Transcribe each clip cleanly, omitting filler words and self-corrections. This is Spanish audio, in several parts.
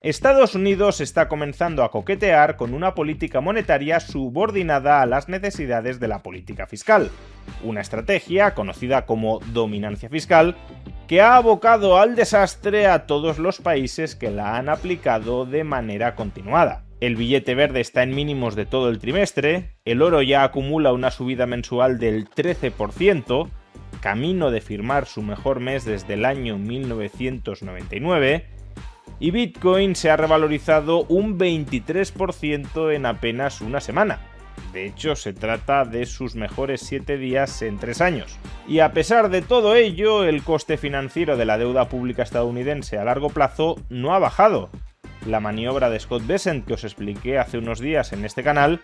Estados Unidos está comenzando a coquetear con una política monetaria subordinada a las necesidades de la política fiscal, una estrategia conocida como dominancia fiscal que ha abocado al desastre a todos los países que la han aplicado de manera continuada. El billete verde está en mínimos de todo el trimestre, el oro ya acumula una subida mensual del 13%, camino de firmar su mejor mes desde el año 1999, y Bitcoin se ha revalorizado un 23% en apenas una semana. De hecho, se trata de sus mejores 7 días en 3 años. Y a pesar de todo ello, el coste financiero de la deuda pública estadounidense a largo plazo no ha bajado. La maniobra de Scott Bessent que os expliqué hace unos días en este canal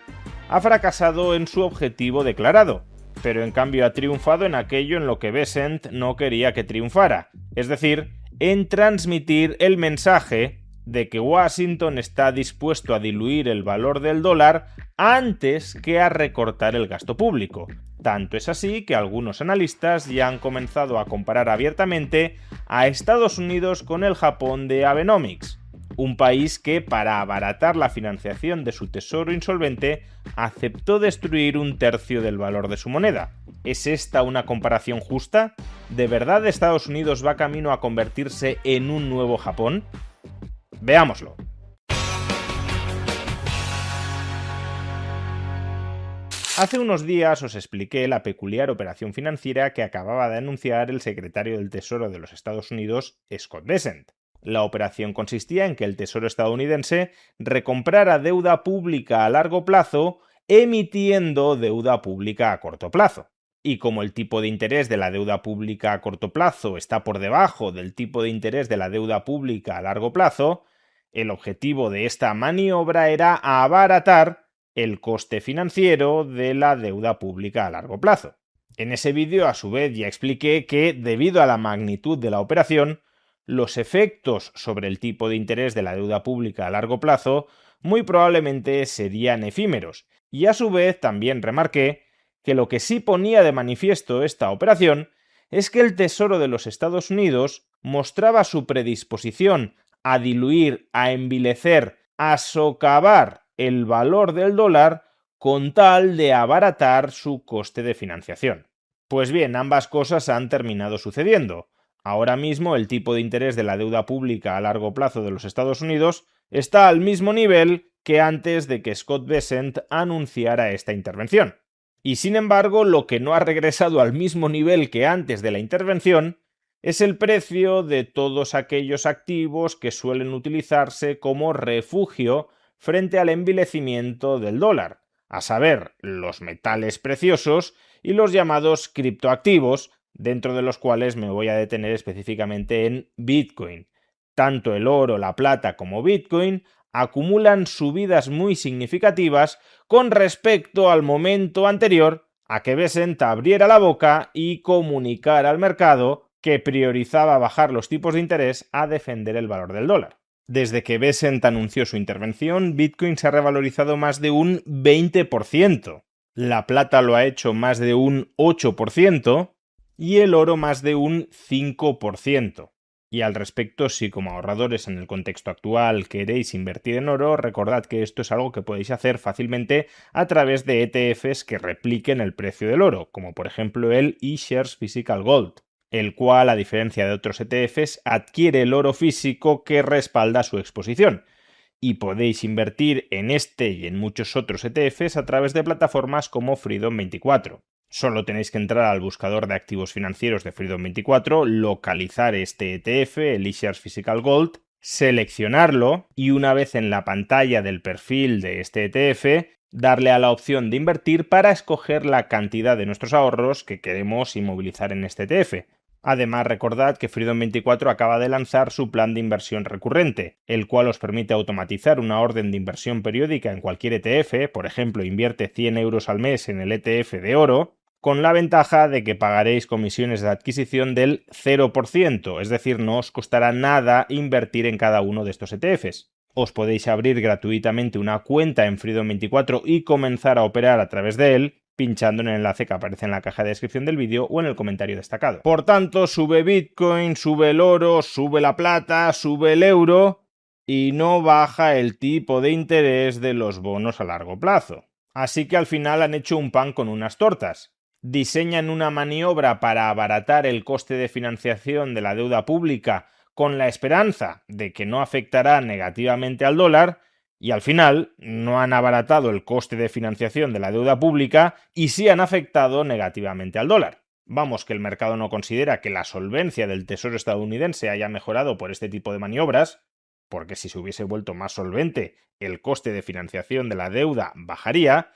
ha fracasado en su objetivo declarado, pero en cambio ha triunfado en aquello en lo que Bessent no quería que triunfara, es decir, en transmitir el mensaje de que Washington está dispuesto a diluir el valor del dólar antes que a recortar el gasto público. Tanto es así que algunos analistas ya han comenzado a comparar abiertamente a Estados Unidos con el Japón de Abenomics, un país que, para abaratar la financiación de su tesoro insolvente, aceptó destruir un tercio del valor de su moneda. ¿Es esta una comparación justa? ¿De verdad Estados Unidos va camino a convertirse en un nuevo Japón? Veámoslo. Hace unos días os expliqué la peculiar operación financiera que acababa de anunciar el secretario del Tesoro de los Estados Unidos, Scott Bessent. La operación consistía en que el Tesoro estadounidense recomprara deuda pública a largo plazo emitiendo deuda pública a corto plazo. Y como el tipo de interés de la deuda pública a corto plazo está por debajo del tipo de interés de la deuda pública a largo plazo, el objetivo de esta maniobra era abaratar el coste financiero de la deuda pública a largo plazo. En ese vídeo, a su vez, ya expliqué que, debido a la magnitud de la operación, los efectos sobre el tipo de interés de la deuda pública a largo plazo muy probablemente serían efímeros, y a su vez también remarqué que lo que sí ponía de manifiesto esta operación es que el Tesoro de los Estados Unidos mostraba su predisposición a diluir, a envilecer, a socavar el valor del dólar con tal de abaratar su coste de financiación. Pues bien, ambas cosas han terminado sucediendo. Ahora mismo el tipo de interés de la deuda pública a largo plazo de los Estados Unidos está al mismo nivel que antes de que Scott Bessent anunciara esta intervención. Y sin embargo, lo que no ha regresado al mismo nivel que antes de la intervención es el precio de todos aquellos activos que suelen utilizarse como refugio frente al envilecimiento del dólar, a saber, los metales preciosos y los llamados criptoactivos, dentro de los cuales me voy a detener específicamente en Bitcoin. Tanto el oro, la plata como Bitcoin acumulan subidas muy significativas con respecto al momento anterior a que Bessent abriera la boca y comunicara al mercado que priorizaba bajar los tipos de interés a defender el valor del dólar. Desde que Bessent anunció su intervención, Bitcoin se ha revalorizado más de un 20%, la plata lo ha hecho más de un 8%, y el oro más de un 5%. Y al respecto, si como ahorradores en el contexto actual queréis invertir en oro, recordad que esto es algo que podéis hacer fácilmente a través de ETFs que repliquen el precio del oro, como por ejemplo el eShares Physical Gold, el cual, a diferencia de otros ETFs, adquiere el oro físico que respalda su exposición. Y podéis invertir en este y en muchos otros ETFs a través de plataformas como Freedom24. Solo tenéis que entrar al buscador de activos financieros de Freedom24, localizar este ETF, el eShares Physical Gold, seleccionarlo y una vez en la pantalla del perfil de este ETF, darle a la opción de invertir para escoger la cantidad de nuestros ahorros que queremos inmovilizar en este ETF. Además, recordad que Freedom24 acaba de lanzar su plan de inversión recurrente, el cual os permite automatizar una orden de inversión periódica en cualquier ETF, por ejemplo, invierte 100 euros al mes en el ETF de oro, con la ventaja de que pagaréis comisiones de adquisición del 0%, es decir, no os costará nada invertir en cada uno de estos ETFs. Os podéis abrir gratuitamente una cuenta en Freedom24 y comenzar a operar a través de él, pinchando en el enlace que aparece en la caja de descripción del vídeo o en el comentario destacado. Por tanto, sube Bitcoin, sube el oro, sube la plata, sube el euro, y no baja el tipo de interés de los bonos a largo plazo. Así que al final han hecho un pan con unas tortas. Diseñan una maniobra para abaratar el coste de financiación de la deuda pública con la esperanza de que no afectará negativamente al dólar, y al final no han abaratado el coste de financiación de la deuda pública y sí han afectado negativamente al dólar. Vamos, que el mercado no considera que la solvencia del Tesoro estadounidense haya mejorado por este tipo de maniobras, porque si se hubiese vuelto más solvente, el coste de financiación de la deuda bajaría,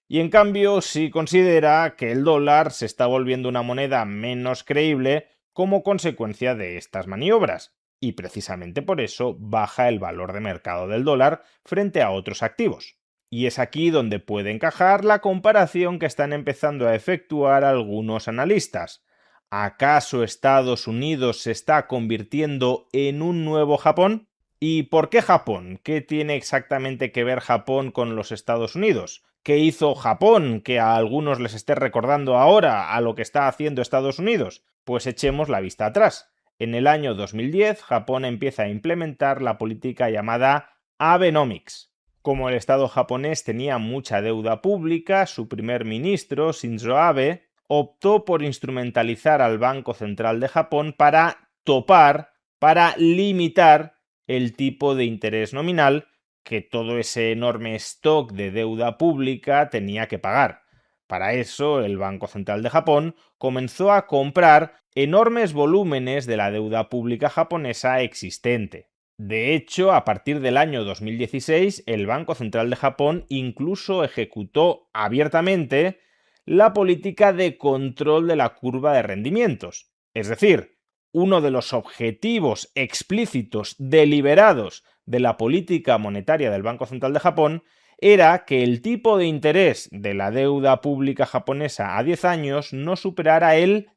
y en cambio sí considera que el dólar se está volviendo una moneda menos creíble como consecuencia de estas maniobras, y precisamente por eso baja el valor de mercado del dólar frente a otros activos. Y es aquí donde puede encajar la comparación que están empezando a efectuar algunos analistas. ¿Acaso Estados Unidos se está convirtiendo en un nuevo Japón? ¿Y por qué Japón? ¿Qué tiene exactamente que ver Japón con los Estados Unidos? ¿Qué hizo Japón que a algunos les esté recordando ahora a lo que está haciendo Estados Unidos? Pues echemos la vista atrás. En el año 2010, Japón empieza a implementar la política llamada Abenomics. Como el Estado japonés tenía mucha deuda pública, su primer ministro, Shinzo Abe, optó por instrumentalizar al Banco Central de Japón para topar, para limitar el tipo de interés nominal que todo ese enorme stock de deuda pública tenía que pagar. Para eso, el Banco Central de Japón comenzó a comprar enormes volúmenes de la deuda pública japonesa existente. De hecho, a partir del año 2016, el Banco Central de Japón incluso ejecutó abiertamente la política de control de la curva de rendimientos. Es decir, uno de los objetivos explícitos deliberados de la política monetaria del Banco Central de Japón era que el tipo de interés de la deuda pública japonesa a 10 años no superara el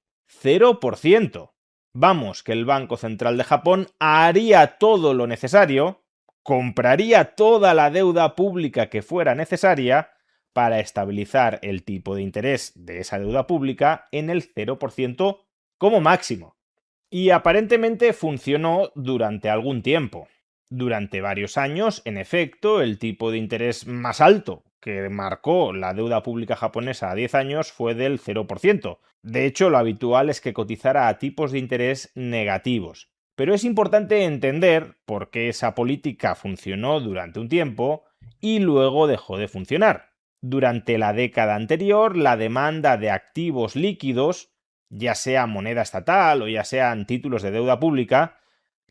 0%. Vamos, que el Banco Central de Japón haría todo lo necesario, compraría toda la deuda pública que fuera necesaria para estabilizar el tipo de interés de esa deuda pública en el 0% como máximo. Y aparentemente funcionó durante algún tiempo. Durante varios años, en efecto, el tipo de interés más alto que marcó la deuda pública japonesa a 10 años fue del 0%. De hecho, lo habitual es que cotizara a tipos de interés negativos. Pero es importante entender por qué esa política funcionó durante un tiempo y luego dejó de funcionar. Durante la década anterior, la demanda de activos líquidos, ya sea moneda estatal o ya sean títulos de deuda pública,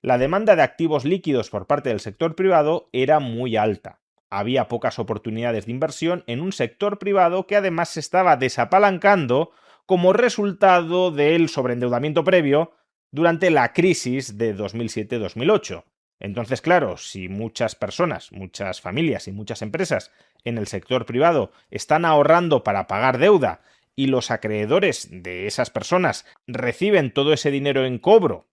la demanda de activos líquidos por parte del sector privado era muy alta. Había pocas oportunidades de inversión en un sector privado que además se estaba desapalancando como resultado del sobreendeudamiento previo durante la crisis de 2007-2008. Entonces, claro, si muchas personas, muchas familias y muchas empresas en el sector privado están ahorrando para pagar deuda y los acreedores de esas personas reciben todo ese dinero en cobro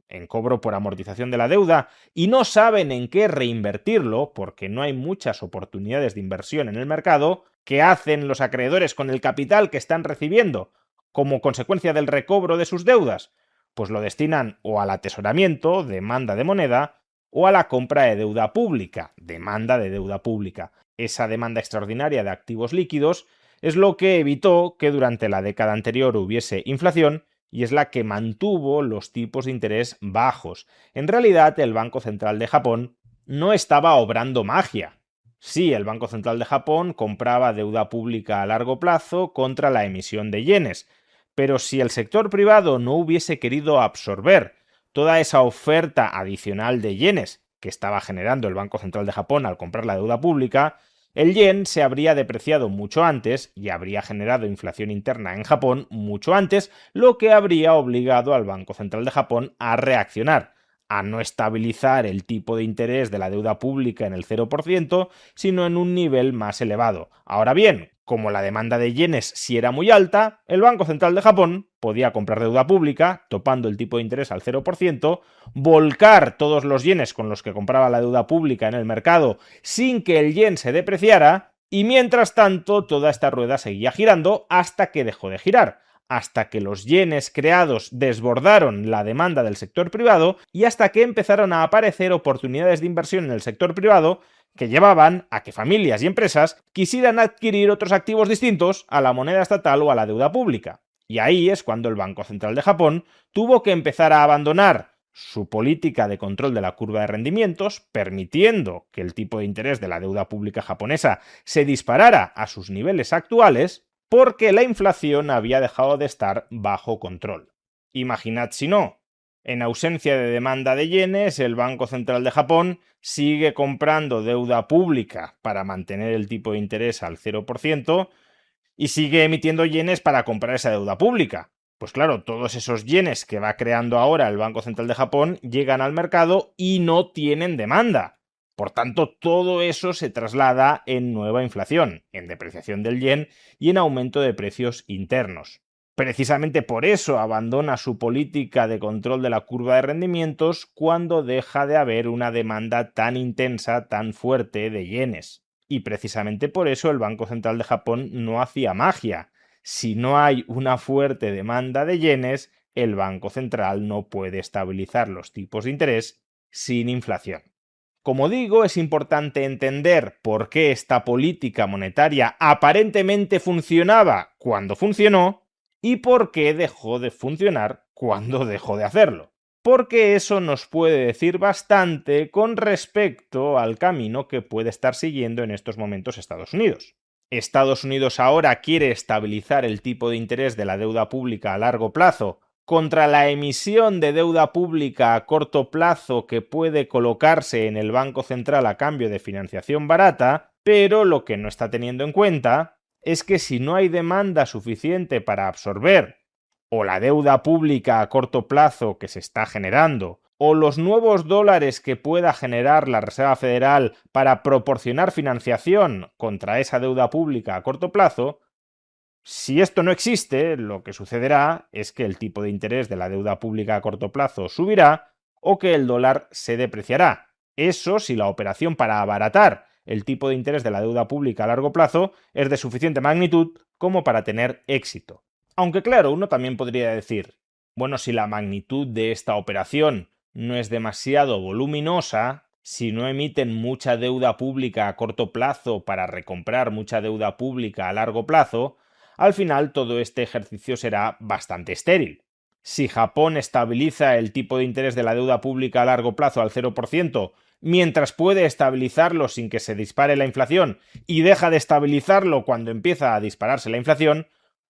por amortización de la deuda, y no saben en qué reinvertirlo, porque no hay muchas oportunidades de inversión en el mercado, ¿qué hacen los acreedores con el capital que están recibiendo como consecuencia del recobro de sus deudas? Pues lo destinan o al atesoramiento, demanda de moneda, o a la compra de deuda pública, demanda de deuda pública. Esa demanda extraordinaria de activos líquidos es lo que evitó que durante la década anterior hubiese inflación y es la que mantuvo los tipos de interés bajos. En realidad, el Banco Central de Japón no estaba obrando magia. Sí, el Banco Central de Japón compraba deuda pública a largo plazo contra la emisión de yenes, pero si el sector privado no hubiese querido absorber toda esa oferta adicional de yenes que estaba generando el Banco Central de Japón al comprar la deuda pública, el yen se habría depreciado mucho antes y habría generado inflación interna en Japón mucho antes, lo que habría obligado al Banco Central de Japón a reaccionar, a no estabilizar el tipo de interés de la deuda pública en el 0%, sino en un nivel más elevado. Ahora bien, como la demanda de yenes sí era muy alta, el Banco Central de Japón podía comprar deuda pública, topando el tipo de interés al 0%, volcar todos los yenes con los que compraba la deuda pública en el mercado sin que el yen se depreciara, y mientras tanto toda esta rueda seguía girando hasta que dejó de girar. hasta que los yenes creados desbordaron la demanda del sector privado y hasta que empezaron a aparecer oportunidades de inversión en el sector privado que llevaban a que familias y empresas quisieran adquirir otros activos distintos a la moneda estatal o a la deuda pública. Y ahí es cuando el Banco Central de Japón tuvo que empezar a abandonar su política de control de la curva de rendimientos, permitiendo que el tipo de interés de la deuda pública japonesa se disparara a sus niveles actuales, porque la inflación había dejado de estar bajo control. Imaginad si no, en ausencia de demanda de yenes, el Banco Central de Japón sigue comprando deuda pública para mantener el tipo de interés al 0% y sigue emitiendo yenes para comprar esa deuda pública. Pues claro, todos esos yenes que va creando ahora el Banco Central de Japón llegan al mercado y no tienen demanda. Por tanto, todo eso se traslada en nueva inflación, en depreciación del yen y en aumento de precios internos. Precisamente por eso abandona su política de control de la curva de rendimientos cuando deja de haber una demanda tan intensa, tan fuerte de yenes. Y precisamente por eso el Banco Central de Japón no hacía magia. Si no hay una fuerte demanda de yenes, el Banco Central no puede estabilizar los tipos de interés sin inflación. Como digo, es importante entender por qué esta política monetaria aparentemente funcionaba cuando funcionó y por qué dejó de funcionar cuando dejó de hacerlo. Porque eso nos puede decir bastante con respecto al camino que puede estar siguiendo en estos momentos Estados Unidos. Estados Unidos ahora quiere estabilizar el tipo de interés de la deuda pública a largo plazo contra la emisión de deuda pública a corto plazo que puede colocarse en el Banco Central a cambio de financiación barata, pero lo que no está teniendo en cuenta es que si no hay demanda suficiente para absorber o la deuda pública a corto plazo que se está generando, o los nuevos dólares que pueda generar la Reserva Federal para proporcionar financiación contra esa deuda pública a corto plazo, si esto no existe, lo que sucederá es que el tipo de interés de la deuda pública a corto plazo subirá o que el dólar se depreciará. Eso si la operación para abaratar el tipo de interés de la deuda pública a largo plazo es de suficiente magnitud como para tener éxito. Aunque claro, uno también podría decir, bueno, si la magnitud de esta operación no es demasiado voluminosa, si no emiten mucha deuda pública a corto plazo para recomprar mucha deuda pública a largo plazo, al final todo este ejercicio será bastante estéril. Si Japón estabiliza el tipo de interés de la deuda pública a largo plazo al 0%, mientras puede estabilizarlo sin que se dispare la inflación, y deja de estabilizarlo cuando empieza a dispararse la inflación,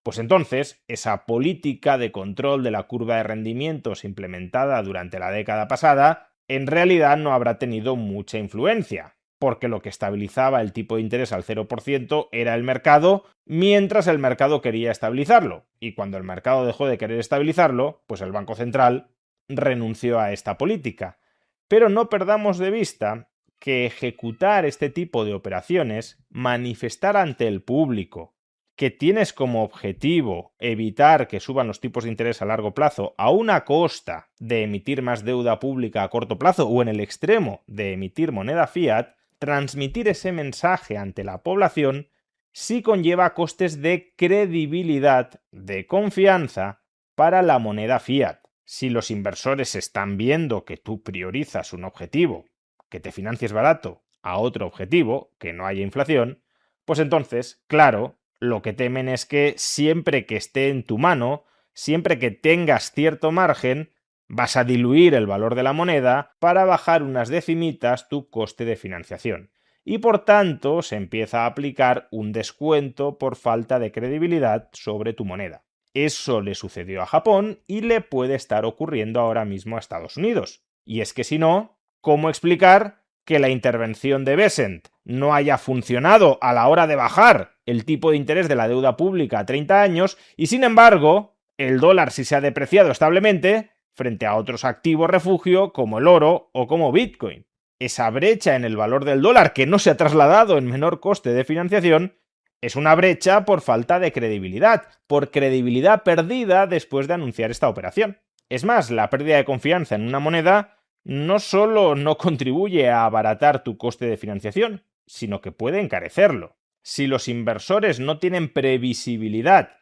pues entonces esa política de control de la curva de rendimientos implementada durante la década pasada en realidad no habrá tenido mucha influencia, porque lo que estabilizaba el tipo de interés al 0% era el mercado, mientras el mercado quería estabilizarlo. Y cuando el mercado dejó de querer estabilizarlo, pues el Banco Central renunció a esta política. Pero no perdamos de vista que ejecutar este tipo de operaciones, manifestar ante el público que tienes como objetivo evitar que suban los tipos de interés a largo plazo a una costa de emitir más deuda pública a corto plazo o en el extremo de emitir moneda fiat, transmitir ese mensaje ante la población sí conlleva costes de credibilidad, de confianza para la moneda fiat. Si los inversores están viendo que tú priorizas un objetivo, que te financies barato, a otro objetivo, que no haya inflación, pues entonces, claro, lo que temen es que siempre que esté en tu mano, siempre que tengas cierto margen, vas a diluir el valor de la moneda para bajar unas decimitas tu coste de financiación. Y por tanto se empieza a aplicar un descuento por falta de credibilidad sobre tu moneda. Eso le sucedió a Japón y le puede estar ocurriendo ahora mismo a Estados Unidos. Y es que si no, ¿cómo explicar que la intervención de Bessent no haya funcionado a la hora de bajar el tipo de interés de la deuda pública a 30 años y sin embargo el dólar sí se ha depreciado establemente frente a otros activos refugio como el oro o como Bitcoin? Esa brecha en el valor del dólar que no se ha trasladado en menor coste de financiación es una brecha por falta de credibilidad, por credibilidad perdida después de anunciar esta operación. Es más, la pérdida de confianza en una moneda no solo no contribuye a abaratar tu coste de financiación, sino que puede encarecerlo. Si los inversores no tienen previsibilidad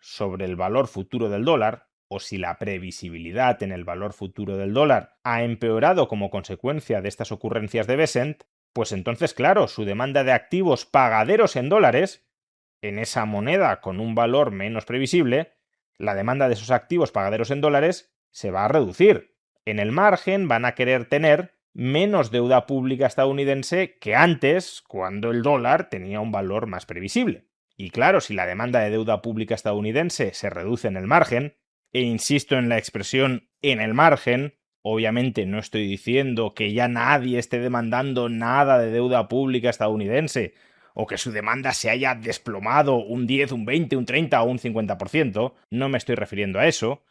sobre el valor futuro del dólar, o si la previsibilidad en el valor futuro del dólar ha empeorado como consecuencia de estas ocurrencias de Bessent, pues entonces, claro, su demanda de activos pagaderos en dólares, en esa moneda con un valor menos previsible, la demanda de esos activos pagaderos en dólares se va a reducir. En el margen van a querer tener menos deuda pública estadounidense que antes, cuando el dólar tenía un valor más previsible. Y claro, si la demanda de deuda pública estadounidense se reduce en el margen, e insisto en la expresión en el margen, obviamente no estoy diciendo que ya nadie esté demandando nada de deuda pública estadounidense, o que su demanda se haya desplomado un 10, un 20, un 30 o un 50%, no me estoy refiriendo a eso.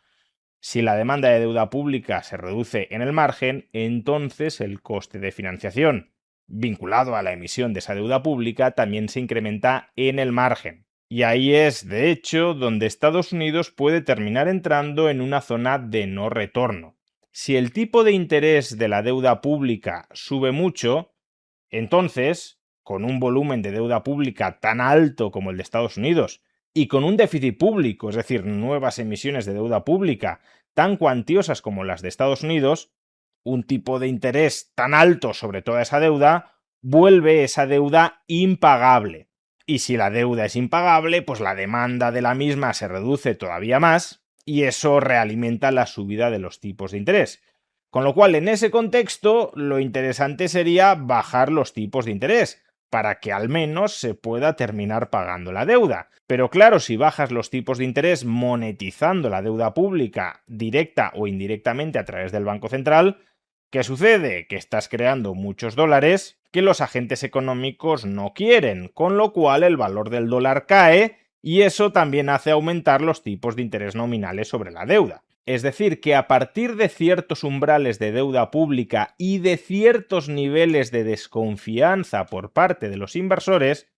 Si la demanda de deuda pública se reduce en el margen, entonces el coste de financiación vinculado a la emisión de esa deuda pública también se incrementa en el margen. Y ahí es, de hecho, donde Estados Unidos puede terminar entrando en una zona de no retorno. Si el tipo de interés de la deuda pública sube mucho, entonces, con un volumen de deuda pública tan alto como el de Estados Unidos y con un déficit público, es decir, nuevas emisiones de deuda pública tan cuantiosas como las de Estados Unidos, un tipo de interés tan alto sobre toda esa deuda vuelve esa deuda impagable. Y si la deuda es impagable, pues la demanda de la misma se reduce todavía más y eso realimenta la subida de los tipos de interés. Con lo cual, en ese contexto, lo interesante sería bajar los tipos de interés, para que al menos se pueda terminar pagando la deuda. Pero claro, si bajas los tipos de interés monetizando la deuda pública directa o indirectamente a través del Banco Central, ¿qué sucede? Que estás creando muchos dólares que los agentes económicos no quieren, con lo cual el valor del dólar cae y eso también hace aumentar los tipos de interés nominales sobre la deuda. Es decir, que a partir de ciertos umbrales de deuda pública y de ciertos niveles de desconfianza por parte de los inversores,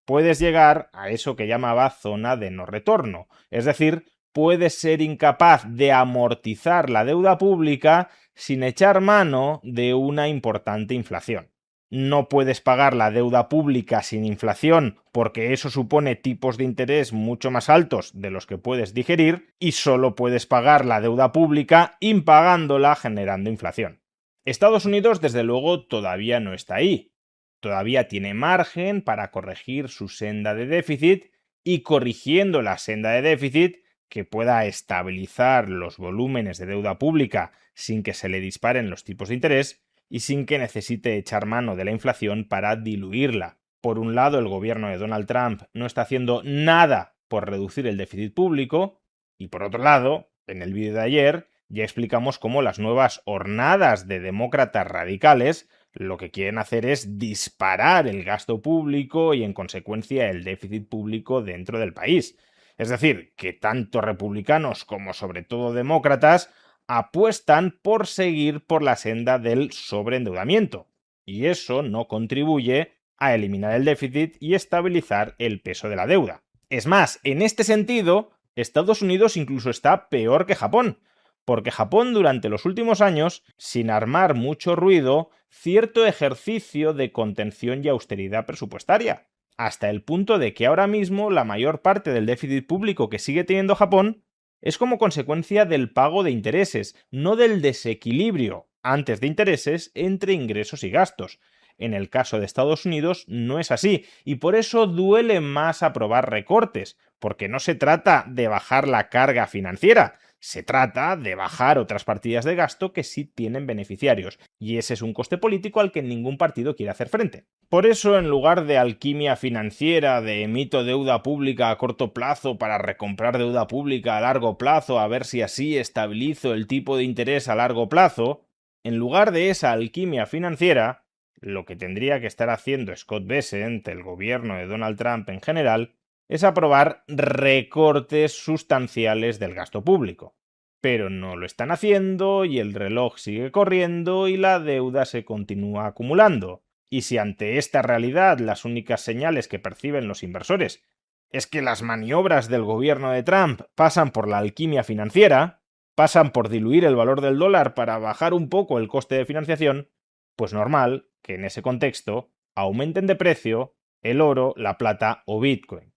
puedes llegar a eso que llamaba zona de no retorno. Es decir, puedes ser incapaz de amortizar la deuda pública sin echar mano de una importante inflación. No puedes pagar la deuda pública sin inflación porque eso supone tipos de interés mucho más altos de los que puedes digerir y solo puedes pagar la deuda pública impagándola generando inflación. Estados Unidos, desde luego, todavía no está ahí. Todavía tiene margen para corregir su senda de déficit y corrigiendo la senda de déficit que pueda estabilizar los volúmenes de deuda pública sin que se le disparen los tipos de interés y sin que necesite echar mano de la inflación para diluirla. Por un lado, el gobierno de Donald Trump no está haciendo nada por reducir el déficit público y por otro lado, en el vídeo de ayer ya explicamos cómo las nuevas hornadas de demócratas radicales lo que quieren hacer es disparar el gasto público y en consecuencia el déficit público dentro del país. Es decir, que tanto republicanos como sobre todo demócratas apuestan por seguir por la senda del sobreendeudamiento, y eso no contribuye a eliminar el déficit y estabilizar el peso de la deuda. Es más, en este sentido, Estados Unidos incluso está peor que Japón, porque Japón durante los últimos años, sin armar mucho ruido, cierto ejercicio de contención y austeridad presupuestaria, hasta el punto de que ahora mismo la mayor parte del déficit público que sigue teniendo Japón es como consecuencia del pago de intereses, no del desequilibrio antes de intereses entre ingresos y gastos. En el caso de Estados Unidos no es así, y por eso duele más aprobar recortes, porque no se trata de bajar la carga financiera, se trata de bajar otras partidas de gasto que sí tienen beneficiarios, y ese es un coste político al que ningún partido quiere hacer frente. Por eso, en lugar de alquimia financiera, de emito deuda pública a corto plazo para recomprar deuda pública a largo plazo a ver si así estabilizo el tipo de interés a largo plazo, en lugar de esa alquimia financiera, lo que tendría que estar haciendo Scott Bessent, el gobierno de Donald Trump en general, es aprobar recortes sustanciales del gasto público. Pero no lo están haciendo y el reloj sigue corriendo y la deuda se continúa acumulando. Y si ante esta realidad las únicas señales que perciben los inversores es que las maniobras del gobierno de Trump pasan por la alquimia financiera, pasan por diluir el valor del dólar para bajar un poco el coste de financiación, pues normal que en ese contexto aumenten de precio el oro, la plata o Bitcoin.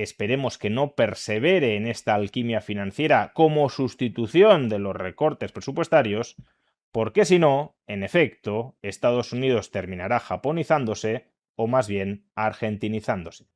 esperemos que no persevere en esta alquimia financiera como sustitución de los recortes presupuestarios, porque si no, en efecto, Estados Unidos terminará japonizándose o más bien argentinizándose.